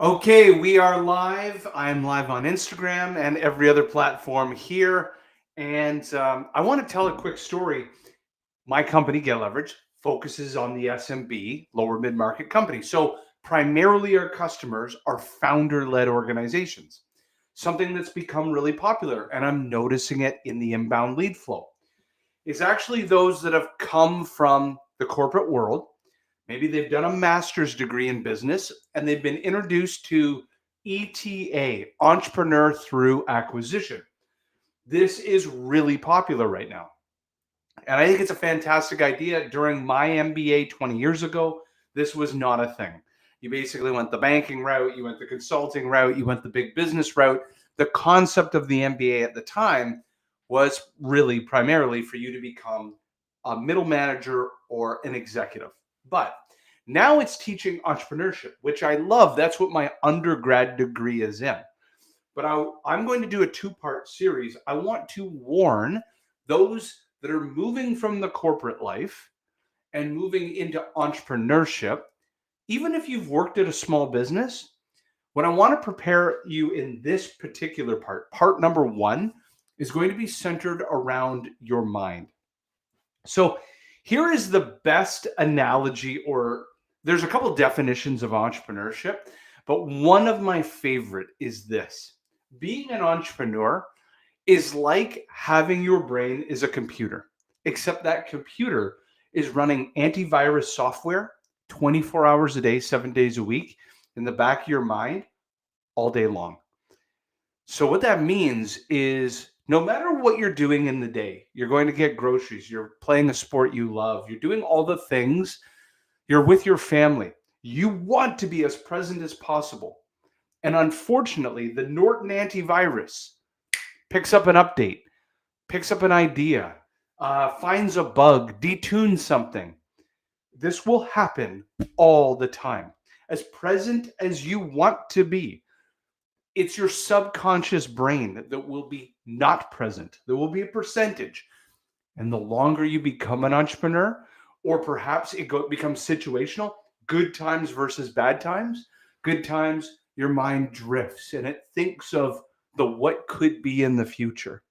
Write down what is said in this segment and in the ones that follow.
Okay, we are live. I'm live on Instagram and every other platform here. And I want to tell a quick story. My company, Get Leverage, focuses on the SMB, lower mid market companies. So, primarily, our customers are founder led organizations, something that's become really popular. And I'm noticing it in the inbound lead flow. It's actually those that have come from the corporate world. Maybe they've done a master's degree in business and they've been introduced to ETA, entrepreneur through acquisition. This is really popular right now. And I think it's a fantastic idea. During my MBA 20 years ago, this was not a thing. You basically went the banking route, you went the consulting route, you went the big business route. The concept of the MBA at the time was really primarily for you to become a middle manager or an executive. But now it's teaching entrepreneurship, which I love. That's what my undergrad degree is in. But I'm going to do a two-part series. I want to warn those that are moving from the corporate life and moving into entrepreneurship, even if you've worked at a small business. What I want to prepare you in this particular part number one, is going to be centered around your mind. So here is the best analogy, or there's a couple definitions of entrepreneurship, but one of my favorite is this. Being an entrepreneur is like having your brain is a computer, except that computer is running antivirus software 24 hours a day, 7 days a week in the back of your mind all day long. So what that means is no matter what you're doing in the day, you're going to get groceries, you're playing a sport you love, you're doing all the things, you're with your family. You want to be as present as possible. And unfortunately, the Norton antivirus picks up an update, picks up an idea, finds a bug, detunes something. This will happen all the time. As present as you want to be, it's your subconscious brain that will be not present. There will be a percentage. And the longer you become an entrepreneur, or perhaps becomes situational, good times versus bad times, good times, your mind drifts and it thinks of the what could be in the future.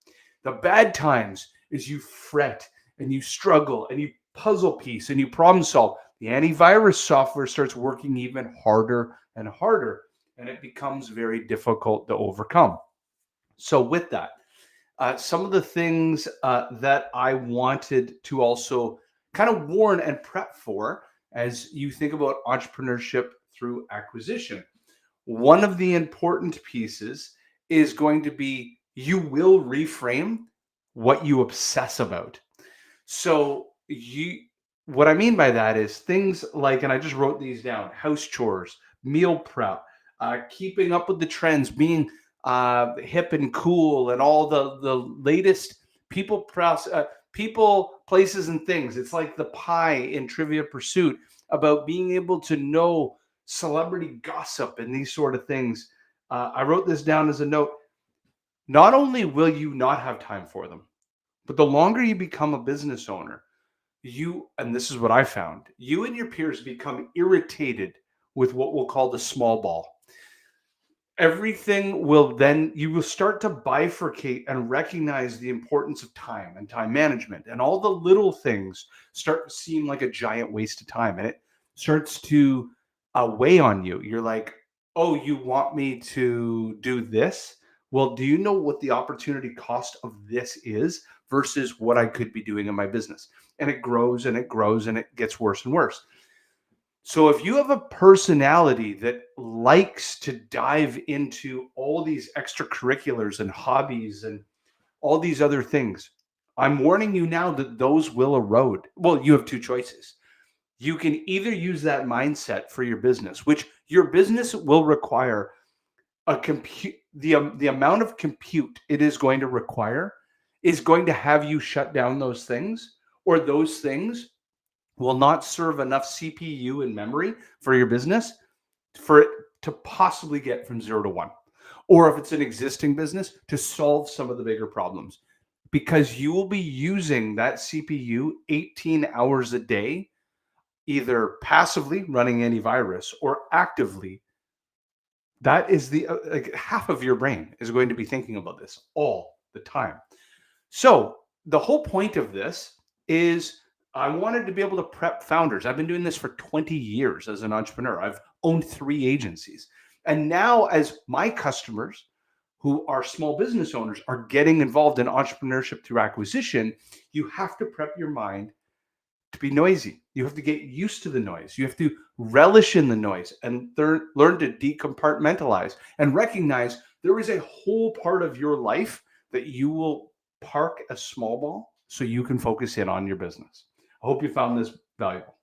The bad times is you fret and you struggle and you puzzle piece and you problem solve. The antivirus software starts working even harder and harder, and it becomes very difficult to overcome. So, with that, some of the things that I wanted to also kind of warn and prep for as you think about entrepreneurship through acquisition. One of the important pieces is going to be you will reframe what you obsess about. So, what I mean by that is things like, and I just wrote these down: house chores, meal prep, keeping up with the trends, being hip and cool, and all the latest people, places, and things. It's like the pie in Trivia Pursuit about being able to know celebrity gossip and these sort of things. I wrote this down as a note. Not only will you not have time for them, but the longer you become a business owner, and this is what I found, you and your peers become irritated with what we'll call the small ball. Everything will then, you will start to bifurcate and recognize the importance of time and time management, and all the little things start to seem like a giant waste of time, and it starts to weigh on you. You're like, oh, you want me to do this? Well, do you know what the opportunity cost of this is versus what I could be doing in my business? And it grows and it grows and it gets worse and worse. So if you have a personality that likes to dive into all these extracurriculars and hobbies and all these other things, I'm warning you now that those will erode. Well, you have two choices. You can either use that mindset for your business, which your business will require a compute the amount of compute it is going to require is going to have you shut down those things, or those things will not serve enough CPU and memory for your business for it to possibly get from 0 to 1. Or if it's an existing business, to solve some of the bigger problems, because you will be using that CPU 18 hours a day, either passively running antivirus or actively That is the like half of your brain is going to be thinking about this all the time. So the whole point of this is I wanted to be able to prep founders. I've been doing this for 20 years as an entrepreneur. I've owned 3 agencies. And now, as my customers who are small business owners are getting involved in entrepreneurship through acquisition, you have to prep your mind to be noisy. You have to get used to the noise. You have to relish in the noise and learn to decompartmentalize and recognize there is a whole part of your life that you will park a small ball so you can focus in on your business. I hope you found this valuable.